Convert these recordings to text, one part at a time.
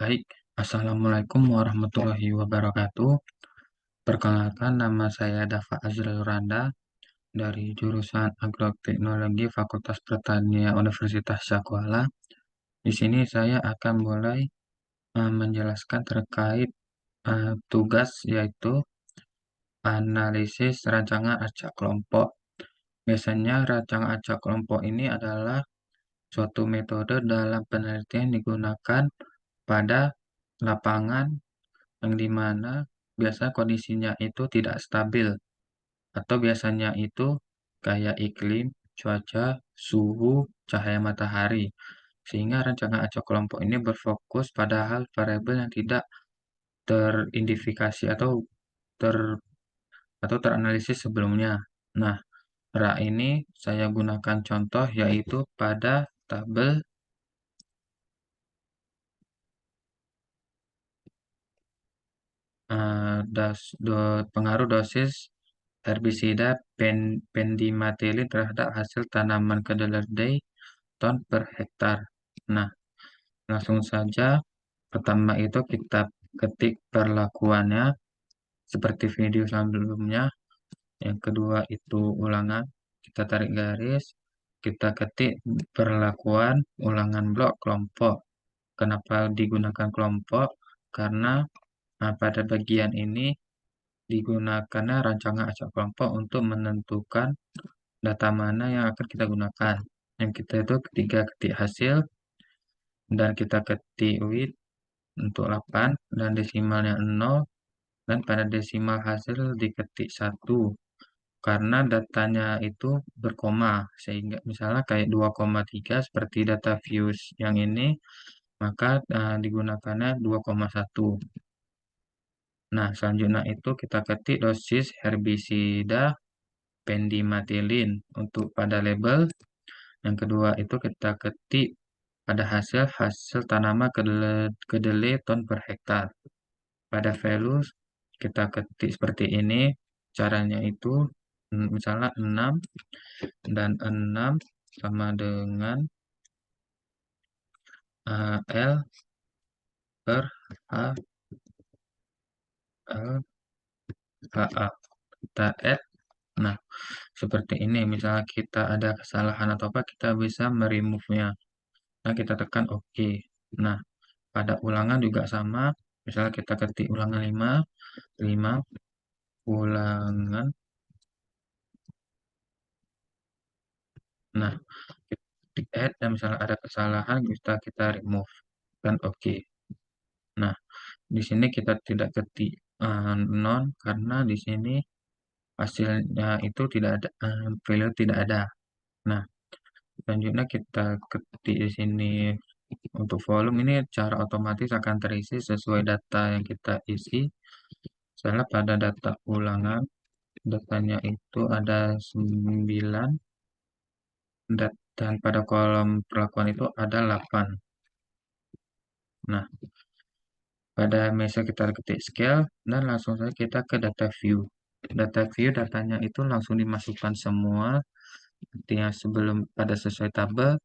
Baik, Assalamualaikum warahmatullahi wabarakatuh. Perkenalkan, nama saya Dava Azril Randa dari jurusan Agroteknologi Fakultas Pertanian Universitas Syahkuala. Di sini saya akan mulai menjelaskan terkait tugas, yaitu analisis rancangan acak kelompok. Biasanya rancangan acak kelompok ini adalah suatu metode dalam penelitian digunakan pada lapangan yang dimana biasa kondisinya itu tidak stabil atau biasanya itu kayak iklim, cuaca, suhu, cahaya matahari. Sehingga rancangan acak kelompok ini berfokus pada hal variabel yang tidak teridentifikasi ter atau teranalisis sebelumnya. Nah, ini saya gunakan contoh yaitu pada tabel pengaruh dosis herbisida pendimetilin terhadap hasil tanaman kedelai ton per hektar. Nah, langsung saja. Pertama itu kita ketik perlakuannya seperti video sebelumnya. Yang kedua itu ulangan. Kita tarik garis. Kita ketik perlakuan ulangan blok kelompok. Kenapa digunakan kelompok? Karena pada bagian ini digunakannya rancangan acak kelompok untuk menentukan data mana yang akan kita gunakan. Yang kita itu ketiga ketik hasil dan kita ketik width untuk 8 dan desimalnya 0 dan pada desimal hasil diketik 1 karena datanya itu berkoma sehingga misalnya kayak 2,3 seperti data views yang ini maka digunakannya 2,1. Nah, selanjutnya itu kita ketik dosis herbisida pendimetilin untuk pada label. Yang kedua itu kita ketik pada hasil tanaman kedelai ton per hektar. Pada values kita ketik seperti ini. Caranya itu misalnya 6 dan 6 sama dengan L per H L HA. Kita add. Nah, seperti ini. Misalnya kita ada kesalahan atau apa, kita bisa meremove-nya. Nah, kita tekan OK. Nah, pada ulangan juga sama. Misalnya kita ketik ulangan 5, 5 ulangan. Nah, kita ketik add dan misalnya ada kesalahan, kita remove. Dan OK. Nah, di sini kita tidak ketik non karena di sini hasilnya itu tidak ada, value tidak ada. Nah, selanjutnya kita ketik di sini untuk volume ini secara otomatis akan terisi sesuai data yang kita isi. Misalnya pada data ulangan, datanya itu ada 9 dan pada kolom perlakuan itu ada 8. Nah, pada meja kita ketik scale dan langsung saja kita ke data view. Data view datanya itu langsung dimasukkan semua. Artinya sebelum pada sesuai tabel,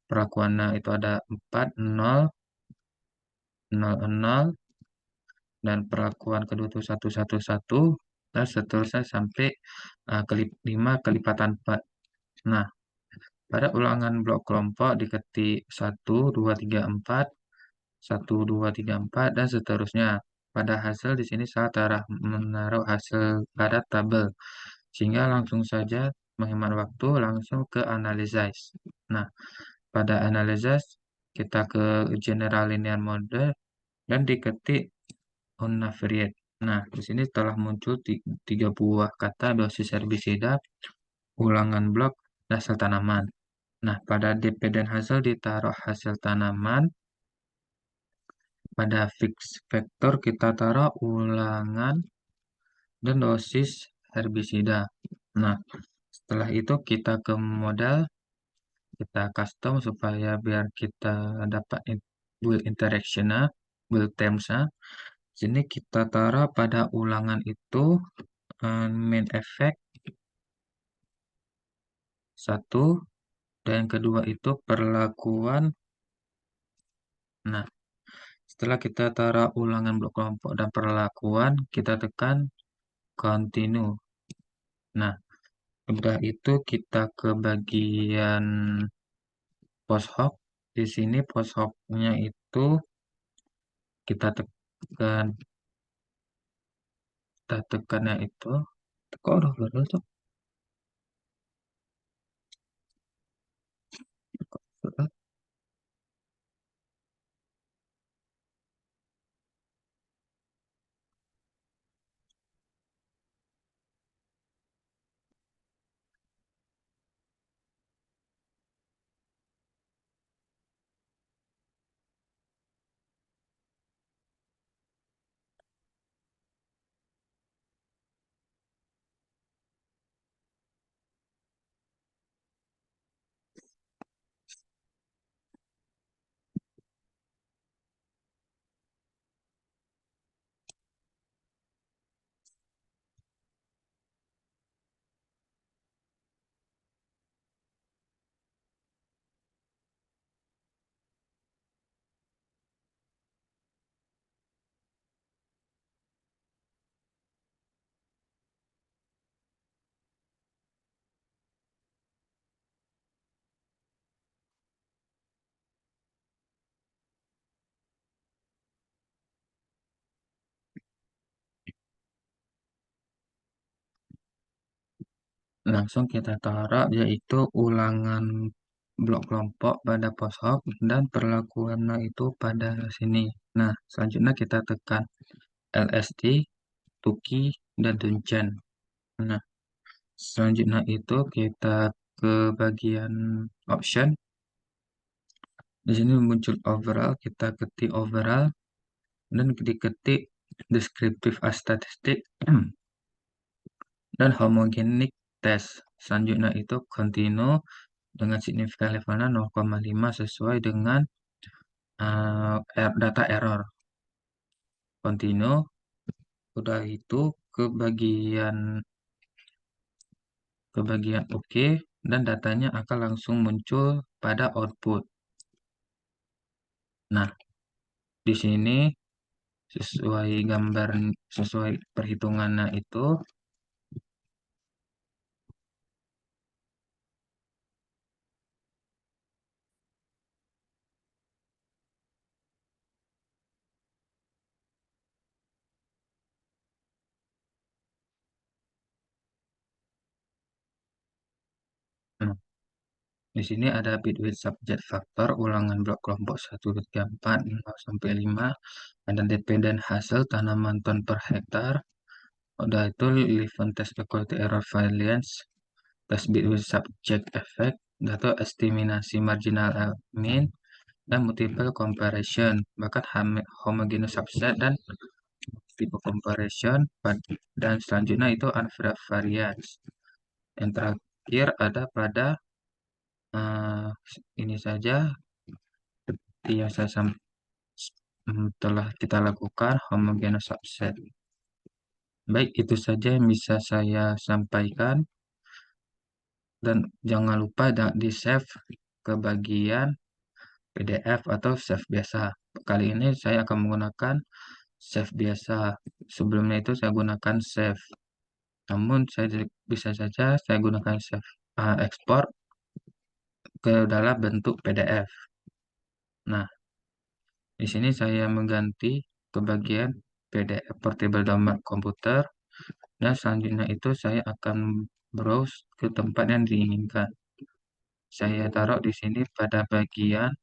perlakuannya itu ada 4, 0, 0, 0, dan perlakuan kedua itu 1, 1, 1, dan seterusnya sampai 5 kelipatan 4. Nah, pada ulangan blok kelompok diketik 1, 2, 3, 4, 1, 2, 3, 4, dan seterusnya. Pada hasil di sini saya menaruh hasil pada tabel, sehingga langsung saja menghemat waktu langsung ke analysis. Nah, pada analysis kita ke general linear model dan diketik unavariate. Nah, di sini telah muncul tiga buah kata dosis herbisida, ulangan blok, dan hasil tanaman. Nah, pada DP dan hasil ditaruh hasil tanaman. Pada fix vektor kita taruh ulangan dan dosis herbisida. Nah, setelah itu kita ke model, kita custom supaya biar kita dapat build interaction-nya, build terms-nya. Sini kita taruh pada ulangan itu main effect 1 dan yang kedua itu perlakuan. Nah, Setelah kita taruh ulangan blok kelompok dan perlakuan, kita tekan continue. Nah, udah itu kita ke bagian post hoc. Di sini post hoc-nya itu kita tekan, kita tekannya itu, kok udah gagal tuh? Langsung kita taruh yaitu ulangan blok kelompok pada post hoc dan perlakuannya itu pada sini. Nah, selanjutnya kita tekan LST, Tuki, dan Dungeon. Nah, selanjutnya itu kita ke bagian option. Di sini muncul overall, kita ketik overall dan diketik descriptive statistic dan homogenic test. Selanjutnya itu continue dengan signifikan levelnya 0,5 sesuai dengan data error. Continue, udah itu ke bagian OK dan datanya akan langsung muncul pada output. Nah, di sini sesuai gambar, sesuai perhitungannya itu, nah, di sini ada bit width subject factor ulangan blok kelompok 1, 3, 4, 5, sampai 5, ada DP dan hasil tanaman ton per hektar. Udah itu Leuven test equality error variance, test bit width subject effect, atau estimasi marginal mean, dan multiple comparison, bahkan homogeneous subset dan type comparison, dan selanjutnya itu unfair variance. Yang terakhir ada pada eh, ini saja yang telah kita lakukan homogeneous subset. Baik, itu saja yang bisa saya sampaikan dan jangan lupa di save ke bagian PDF atau save biasa. Kali ini saya akan menggunakan save biasa. Sebelumnya itu saya gunakan save. Namun bisa saja saya gunakan save ekspor ke dalam bentuk PDF. Nah, di sini saya mengganti ke bagian PDF Portable Download Komputer dan selanjutnya itu saya akan browse ke tempat yang diinginkan. Saya taruh di sini pada bagian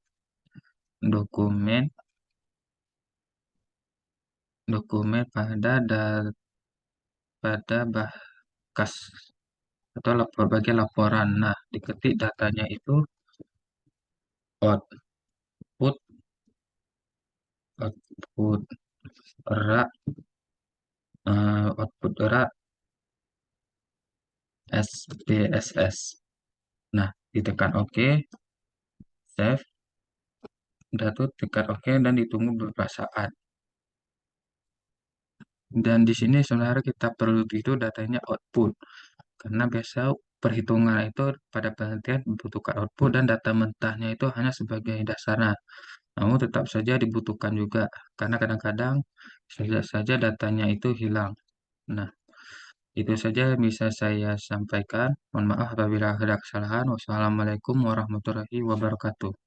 dokumen dokumen pada bahkas atau bagian laporan. Nah, diketik datanya itu output output rak output rak SPSS. Nah, ditekan OK, save, udah tuh tekan OK dan ditunggu beberapa saat. Dan di sini sebenarnya kita perlu itu datanya output karena biasa perhitungan itu pada penelitian membutuhkan output dan data mentahnya itu hanya sebagai dasarnya. namun tetap saja dibutuhkan juga, karena kadang-kadang saja datanya itu hilang. Nah, itu saja yang bisa saya sampaikan. Mohon maaf apabila ada kesalahan. Wassalamualaikum warahmatullahi wabarakatuh.